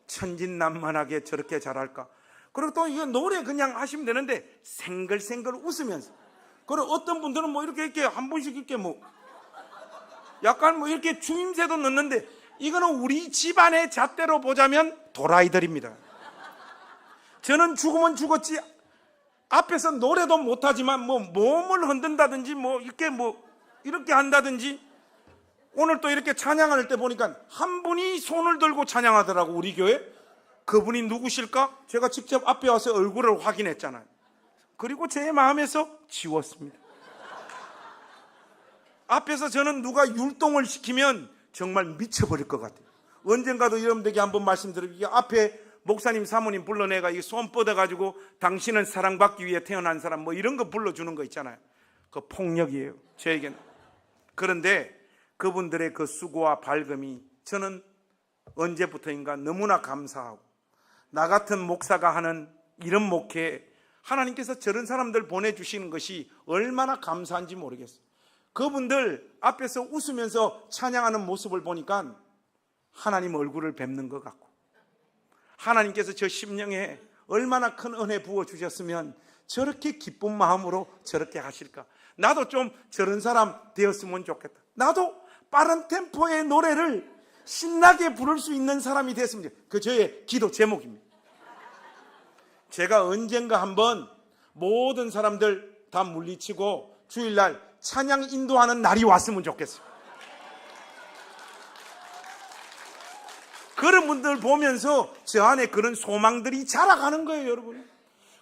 S1: 천진난만하게 저렇게 잘할까? 그리고 또 이거 노래 그냥 하시면 되는데 생글생글 웃으면서. 그리고 어떤 분들은 뭐 이렇게 한 번씩 이렇게 뭐 약간 뭐 이렇게 주임새도 넣는데 이거는 우리 집안의 잣대로 보자면 도라이들입니다. 저는 죽으면 죽었지 앞에서 노래도 못하지만 뭐 몸을 흔든다든지 뭐 이렇게 한다든지. 오늘 또 이렇게 찬양할 때 보니까 한 분이 손을 들고 찬양하더라고, 우리 교회. 그분이 누구실까? 제가 직접 앞에 와서 얼굴을 확인했잖아요. 그리고 제 마음에서 지웠습니다. 앞에서 저는 누가 율동을 시키면 정말 미쳐버릴 것 같아요. 언젠가도 여러분들에게 한번 말씀드리기에 앞에 목사님 사모님 불러내가 손 뻗어가지고 당신은 사랑받기 위해 태어난 사람 뭐 이런 거 불러주는 거 있잖아요. 그 폭력이에요, 저에게는. 그런데 그분들의 그 수고와 밝음이 저는 언제부터인가 너무나 감사하고, 나 같은 목사가 하는 이런 목회에 하나님께서 저런 사람들 보내주시는 것이 얼마나 감사한지 모르겠어요. 그분들 앞에서 웃으면서 찬양하는 모습을 보니까 하나님 얼굴을 뵙는 것 같고, 하나님께서 저 심령에 얼마나 큰 은혜 부어주셨으면 저렇게 기쁜 마음으로 저렇게 하실까. 나도 좀 저런 사람 되었으면 좋겠다. 나도 빠른 템포의 노래를 신나게 부를 수 있는 사람이 됐으면 좋겠다. 그 저의 기도 제목입니다. 제가 언젠가 한번 모든 사람들 다 물리치고 주일날 찬양 인도하는 날이 왔으면 좋겠어요. 그런 분들 보면서 저 안에 그런 소망들이 자라가는 거예요, 여러분.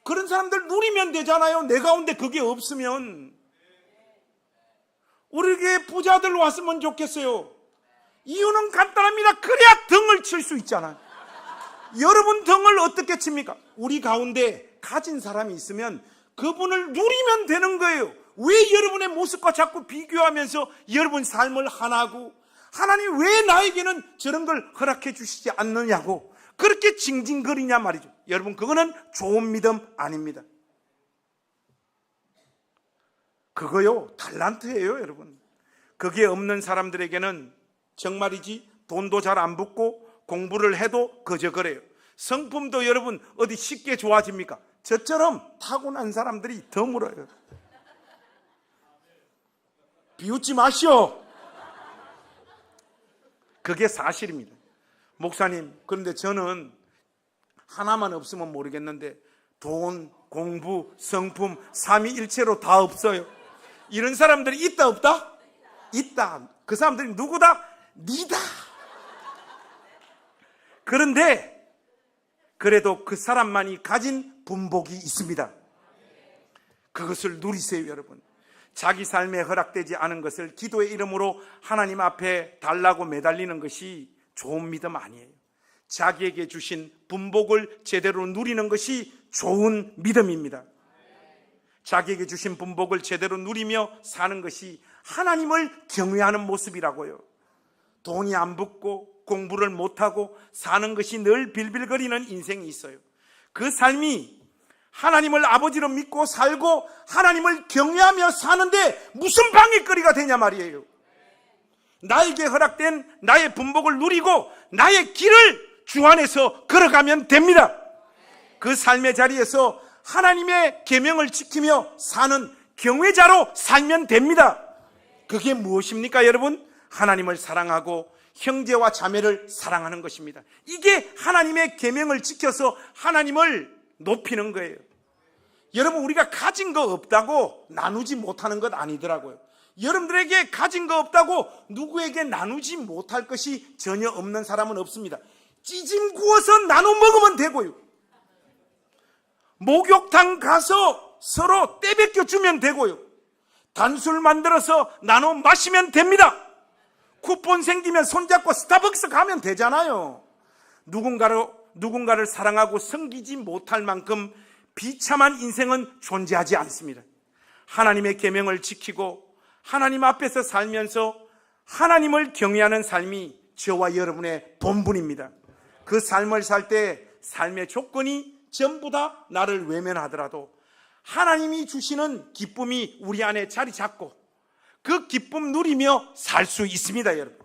S1: 그런 사람들 누리면 되잖아요. 내 가운데 그게 없으면. 우리 교회 부자들 왔으면 좋겠어요. 이유는 간단합니다. 그래야 등을 칠 수 있잖아요. 여러분 등을 어떻게 칩니까? 우리 가운데 가진 사람이 있으면 그분을 누리면 되는 거예요. 왜 여러분의 모습과 자꾸 비교하면서 여러분 삶을 하나고, 하나님 왜 나에게는 저런 걸 허락해 주시지 않느냐고 그렇게 징징거리냐 말이죠. 여러분, 그거는 좋은 믿음 아닙니다. 그거요, 달란트예요, 여러분. 그게 없는 사람들에게는 정말이지 돈도 잘 안 붙고 공부를 해도 그저 그래요. 성품도 여러분 어디 쉽게 좋아집니까? 저처럼 타고난 사람들이 더 물어요. 비웃지 마시오. 그게 사실입니다. 목사님, 그런데 저는 하나만 없으면 모르겠는데 돈, 공부, 성품, 삼위일체로 다 없어요. 이런 사람들이 있다 없다? 있다. 그 사람들이 누구다? 니다. 그런데 그래도 그 사람만이 가진 분복이 있습니다. 그것을 누리세요, 여러분. 자기 삶에 허락되지 않은 것을 기도의 이름으로 하나님 앞에 달라고 매달리는 것이 좋은 믿음 아니에요. 자기에게 주신 분복을 제대로 누리는 것이 좋은 믿음입니다. 자기에게 주신 분복을 제대로 누리며 사는 것이 하나님을 경외하는 모습이라고요. 돈이 안 붙고 공부를 못하고 사는 것이 늘 빌빌거리는 인생이 있어요. 그 삶이 하나님을 아버지로 믿고 살고 하나님을 경외하며 사는데 무슨 방해거리가 되냐 말이에요. 나에게 허락된 나의 분복을 누리고 나의 길을 주 안에서 걸어가면 됩니다. 그 삶의 자리에서 하나님의 계명을 지키며 사는 경외자로 살면 됩니다. 그게 무엇입니까, 여러분? 하나님을 사랑하고 형제와 자매를 사랑하는 것입니다. 이게 하나님의 계명을 지켜서 하나님을 높이는 거예요. 여러분, 우리가 가진 거 없다고 나누지 못하는 것 아니더라고요. 여러분들에게 가진 거 없다고 누구에게 나누지 못할 것이 전혀 없는 사람은 없습니다. 찌짐 구워서 나눠 먹으면 되고요. 목욕탕 가서 서로 떼베껴 주면 되고요. 단술 만들어서 나눠 마시면 됩니다. 쿠폰 생기면 손잡고 스타벅스 가면 되잖아요. 누군가를 사랑하고 섬기지 못할 만큼 비참한 인생은 존재하지 않습니다. 하나님의 계명을 지키고 하나님 앞에서 살면서 하나님을 경외하는 삶이 저와 여러분의 본분입니다. 그 삶을 살 때 삶의 조건이 전부 다 나를 외면하더라도 하나님이 주시는 기쁨이 우리 안에 자리 잡고 그 기쁨 누리며 살 수 있습니다, 여러분.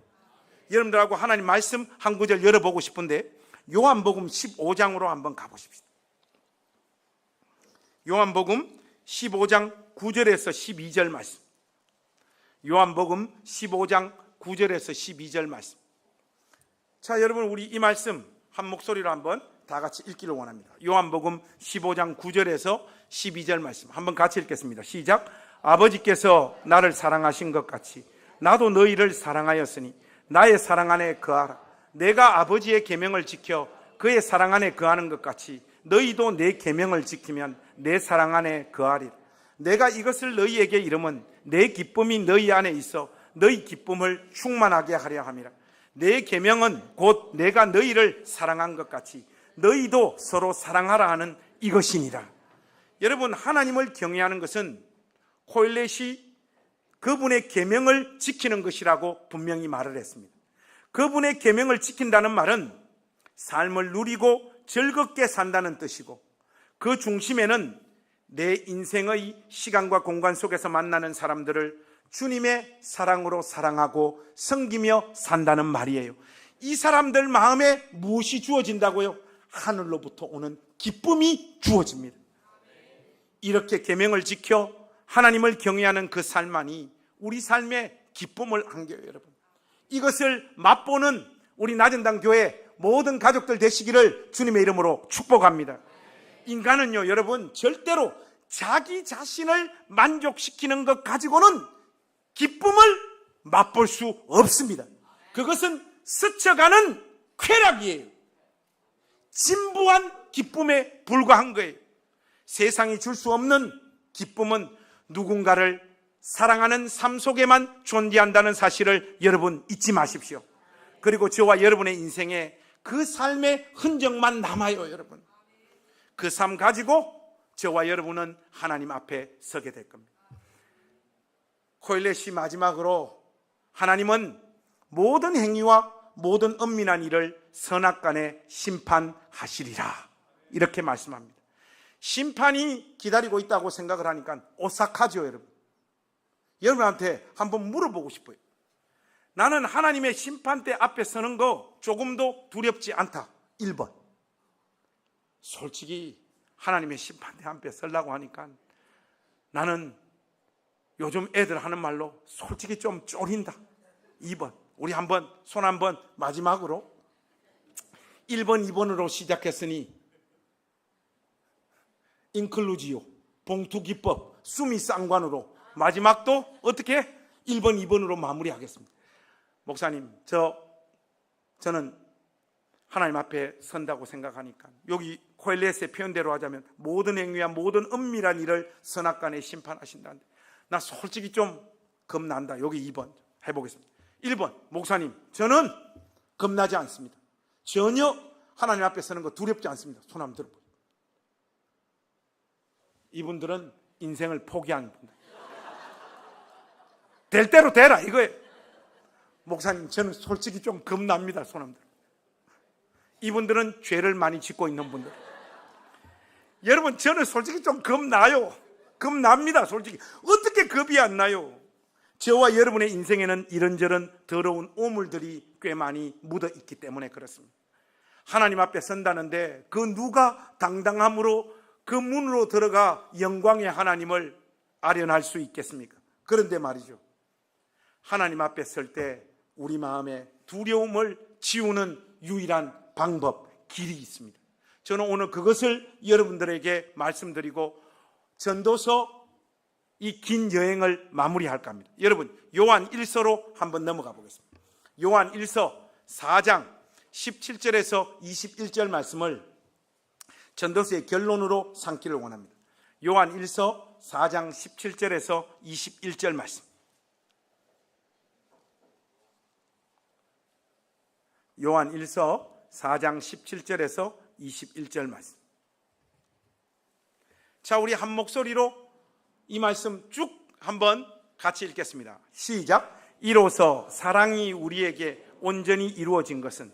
S1: 여러분들하고 하나님 말씀 한 구절 열어보고 싶은데 요한복음 15장으로 한번 가보십시다. 요한복음 15장 9절에서 12절 말씀. 요한복음 15장 9절에서 12절 말씀. 자, 여러분, 우리 이 말씀 한 목소리로 한번 다 같이 읽기를 원합니다. 요한복음 15장 9절에서 12절 말씀 한번 같이 읽겠습니다. 시작. 아버지께서 나를 사랑하신 것 같이 나도 너희를 사랑하였으니 나의 사랑 안에 거하라. 내가 아버지의 계명을 지켜 그의 사랑 안에 거하는 것 같이 너희도 내 계명을 지키면 내 사랑 안에 거하리라. 내가 이것을 너희에게 이름은 내 기쁨이 너희 안에 있어 너희 기쁨을 충만하게 하려 함이라. 내 계명은 곧 내가 너희를 사랑한 것 같이 너희도 서로 사랑하라 하는 이것이니라. 여러분, 하나님을 경외하는 것은 코엘렛이 그분의 계명을 지키는 것이라고 분명히 말을 했습니다. 그분의 계명을 지킨다는 말은 삶을 누리고 즐겁게 산다는 뜻이고 그 중심에는 내 인생의 시간과 공간 속에서 만나는 사람들을 주님의 사랑으로 사랑하고 섬기며 산다는 말이에요. 이 사람들 마음에 무엇이 주어진다고요? 하늘로부터 오는 기쁨이 주어집니다. 이렇게 계명을 지켜 하나님을 경외하는 그 삶만이 우리 삶에 기쁨을 안겨요, 여러분. 이것을 맛보는 우리 낮은당 교회 모든 가족들 되시기를 주님의 이름으로 축복합니다. 인간은요, 여러분, 절대로 자기 자신을 만족시키는 것 가지고는 기쁨을 맛볼 수 없습니다. 그것은 스쳐가는 쾌락이에요. 진부한 기쁨에 불과한 거예요. 세상이 줄 수 없는 기쁨은 누군가를 사랑하는 삶 속에만 존재한다는 사실을 여러분 잊지 마십시오. 그리고 저와 여러분의 인생에 그 삶의 흔적만 남아요, 여러분. 그 삶 가지고 저와 여러분은 하나님 앞에 서게 될 겁니다. 코엘렛이 마지막으로 하나님은 모든 행위와 모든 은밀한 일을 선악간에 심판하시리라 이렇게 말씀합니다. 심판이 기다리고 있다고 생각을 하니까 오싹하죠, 여러분. 여러분한테 한번 물어보고 싶어요. 나는 하나님의 심판대 앞에 서는 거 조금도 두렵지 않다. 1번. 솔직히 하나님의 심판대 앞에 서려고 하니까 나는 요즘 애들 하는 말로 솔직히 좀 쫄린다. 2번. 우리 한번 손 한번 마지막으로 1번, 2번으로 시작했으니 인클루지오, 봉투기법, 수미 쌍관으로 마지막도 어떻게? 1번, 2번으로 마무리하겠습니다. 목사님, 저는 하나님 앞에 선다고 생각하니까 여기 코엘렛의 표현대로 하자면 모든 행위와 모든 은밀한 일을 선악간에 심판하신다는데 나 솔직히 좀 겁난다. 여기 2번 해보겠습니다. 1번, 목사님, 저는 겁나지 않습니다. 전혀 하나님 앞에 서는 거 두렵지 않습니다. 손 한번 들어보세요. 이분들은 인생을 포기한 분들. 될 대로 되라 이거예요. 목사님, 저는 솔직히 좀 겁납니다. 손 한번 들어보세요. 이분들은 죄를 많이 짓고 있는 분들. 여러분, 저는 솔직히 좀 겁나요. 겁납니다. 솔직히 어떻게 겁이 안 나요? 저와 여러분의 인생에는 이런저런 더러운 오물들이 꽤 많이 묻어 있기 때문에 그렇습니다. 하나님 앞에 선다는데 그 누가 당당함으로 그 문으로 들어가 영광의 하나님을 아련할 수 있겠습니까? 그런데 말이죠, 하나님 앞에 설 때 우리 마음의 두려움을 지우는 유일한 방법, 길이 있습니다. 저는 오늘 그것을 여러분들에게 말씀드리고 전도서 이 긴 여행을 마무리할까 합니다. 여러분, 요한 1서로 한번 넘어가 보겠습니다. 요한 1서 4장 17절에서 21절 말씀을 전도서의 결론으로 삼기를 원합니다. 요한 1서 4장 17절에서 21절 말씀. 요한 1서 4장 17절에서 21절 말씀. 자, 우리 한 목소리로 이 말씀 쭉 한번 같이 읽겠습니다. 시작. 이로써 사랑이 우리에게 온전히 이루어진 것은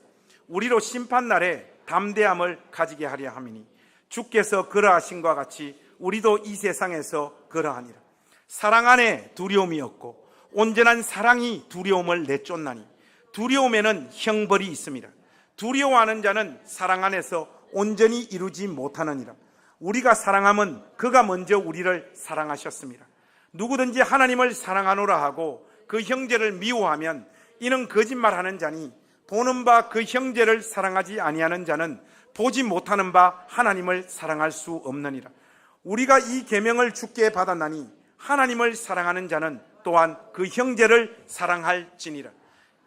S1: 우리로 심판날에 담대함을 가지게 하려 함이니 주께서 그러하신과 같이 우리도 이 세상에서 그러하니라. 사랑 안에 두려움이 없고 온전한 사랑이 두려움을 내쫓나니 두려움에는 형벌이 있습니다. 두려워하는 자는 사랑 안에서 온전히 이루지 못하느니라. 우리가 사랑함은 그가 먼저 우리를 사랑하셨습니다. 누구든지 하나님을 사랑하노라 하고 그 형제를 미워하면 이는 거짓말하는 자니 보는 바 그 형제를 사랑하지 아니하는 자는 보지 못하는 바 하나님을 사랑할 수 없느니라. 우리가 이 계명을 주께 받았나니 하나님을 사랑하는 자는 또한 그 형제를 사랑할지니라.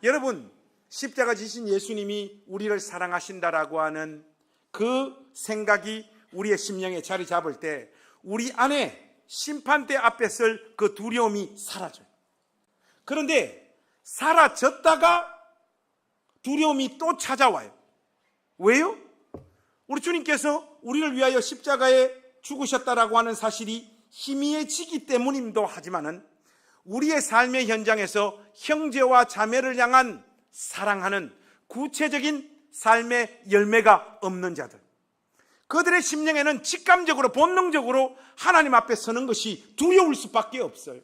S1: 여러분, 십자가 지신 예수님이 우리를 사랑하신다라고 하는 그 생각이 우리의 심령에 자리 잡을 때 우리 안에 심판대 앞에 설 그 두려움이 사라져요. 그런데 사라졌다가 두려움이 또 찾아와요. 왜요? 우리 주님께서 우리를 위하여 십자가에 죽으셨다라고 하는 사실이 희미해지기 때문임도 하지만은 우리의 삶의 현장에서 형제와 자매를 향한 사랑하는 구체적인 삶의 열매가 없는 자들, 그들의 심령에는 직감적으로 본능적으로 하나님 앞에 서는 것이 두려울 수밖에 없어요.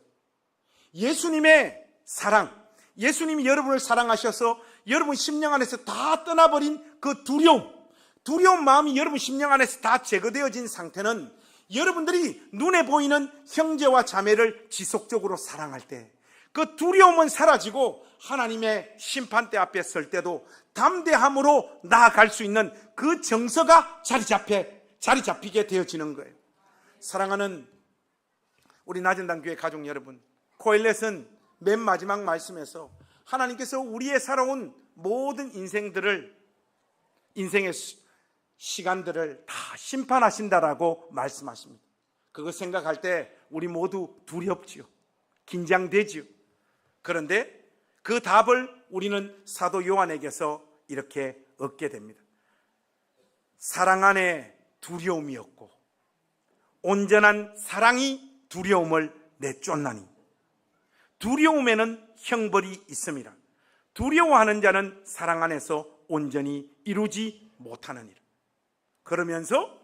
S1: 예수님의 사랑, 예수님이 여러분을 사랑하셔서 여러분 심령 안에서 다 떠나버린 그 두려운 마음이 여러분 심령 안에서 다 제거되어진 상태는 여러분들이 눈에 보이는 형제와 자매를 지속적으로 사랑할 때 그 두려움은 사라지고 하나님의 심판대 앞에 설 때도 담대함으로 나아갈 수 있는 그 정서가 자리 잡히게 되어지는 거예요. 사랑하는 우리 낮은당 교회 가족 여러분, 코엘렛은 맨 마지막 말씀에서 하나님께서 우리의 살아온 모든 인생의 시간들을 다 심판하신다라고 말씀하십니다. 그거 생각할 때 우리 모두 두렵지요. 긴장되지요. 그런데 그 답을 우리는 사도 요한에게서 이렇게 얻게 됩니다. 사랑 안에 두려움이 없고 온전한 사랑이 두려움을 내쫓나니 두려움에는 형벌이 있습니다. 두려워하는 자는 사랑 안에서 온전히 이루지 못하느니라. 그러면서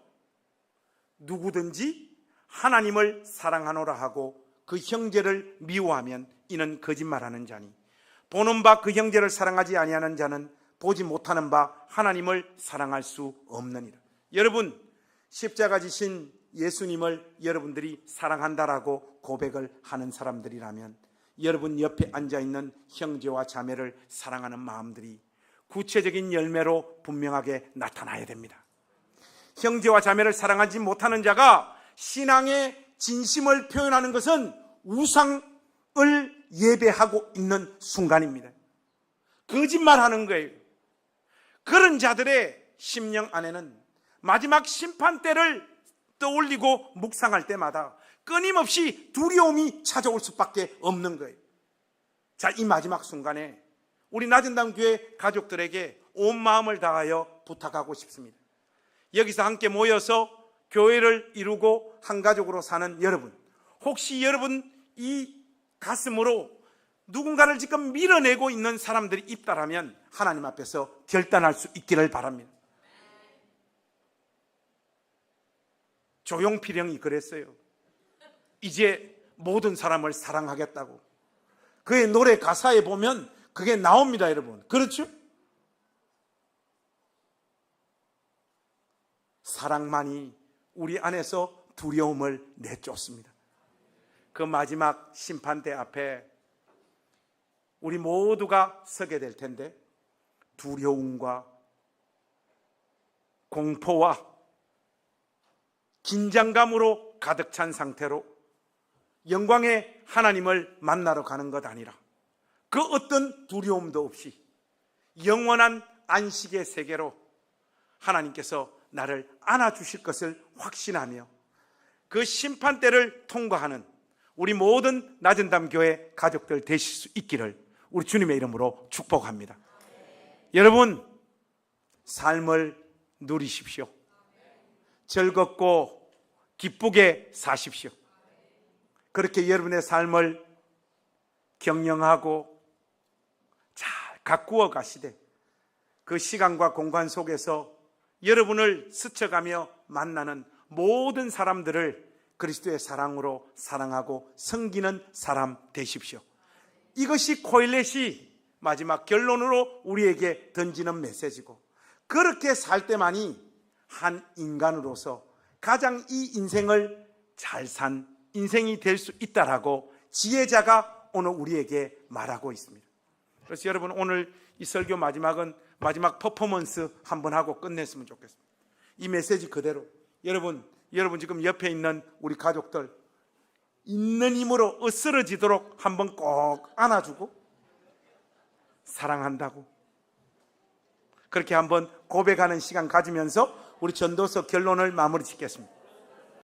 S1: 누구든지 하나님을 사랑하노라 하고 그 형제를 미워하면 이는 거짓말하는 자니 보는 바 그 형제를 사랑하지 아니하는 자는 보지 못하는 바 하나님을 사랑할 수 없느니라. 여러분, 십자가 지신 예수님을 여러분들이 사랑한다라고 고백을 하는 사람들이라면 여러분 옆에 앉아있는 형제와 자매를 사랑하는 마음들이 구체적인 열매로 분명하게 나타나야 됩니다. 형제와 자매를 사랑하지 못하는 자가 신앙의 진심을 표현하는 것은 우상을 예배하고 있는 순간입니다. 거짓말하는 거예요. 그런 자들의 심령 안에는 마지막 심판 때를 떠올리고 묵상할 때마다 끊임없이 두려움이 찾아올 수밖에 없는 거예요. 자, 이 마지막 순간에 우리 낮은담 교회 가족들에게 온 마음을 다하여 부탁하고 싶습니다. 여기서 함께 모여서 교회를 이루고 한 가족으로 사는 여러분, 혹시 여러분 이 가슴으로 누군가를 지금 밀어내고 있는 사람들이 있다라면 하나님 앞에서 결단할 수 있기를 바랍니다. 조용필형이 그랬어요. 이제 모든 사람을 사랑하겠다고. 그의 노래 가사에 보면 그게 나옵니다, 여러분. 그렇죠? 사랑만이 우리 안에서 두려움을 내쫓습니다. 그 마지막 심판대 앞에 우리 모두가 서게 될 텐데 두려움과 공포와 긴장감으로 가득 찬 상태로 영광의 하나님을 만나러 가는 것 아니라 그 어떤 두려움도 없이 영원한 안식의 세계로 하나님께서 나를 안아주실 것을 확신하며 그 심판대를 통과하는 우리 모든 낮은담 교회 가족들 되실 수 있기를 우리 주님의 이름으로 축복합니다. 여러분, 삶을 누리십시오. 즐겁고 기쁘게 사십시오. 그렇게 여러분의 삶을 경영하고 잘 가꾸어 가시되 그 시간과 공간 속에서 여러분을 스쳐가며 만나는 모든 사람들을 그리스도의 사랑으로 사랑하고 섬기는 사람 되십시오. 이것이 코일렛이 마지막 결론으로 우리에게 던지는 메시지고, 그렇게 살 때만이 한 인간으로서 가장 이 인생을 잘 산 인생이 될 수 있다라고 지혜자가 오늘 우리에게 말하고 있습니다. 그래서 여러분, 오늘 이 설교 마지막은 마지막 퍼포먼스 한번 하고 끝냈으면 좋겠습니다. 이 메시지 그대로 여러분 지금 옆에 있는 우리 가족들 있는 힘으로 으스러지도록 한번 꼭 안아주고 사랑한다고 그렇게 한번 고백하는 시간 가지면서 우리 전도서 결론을 마무리 짓겠습니다.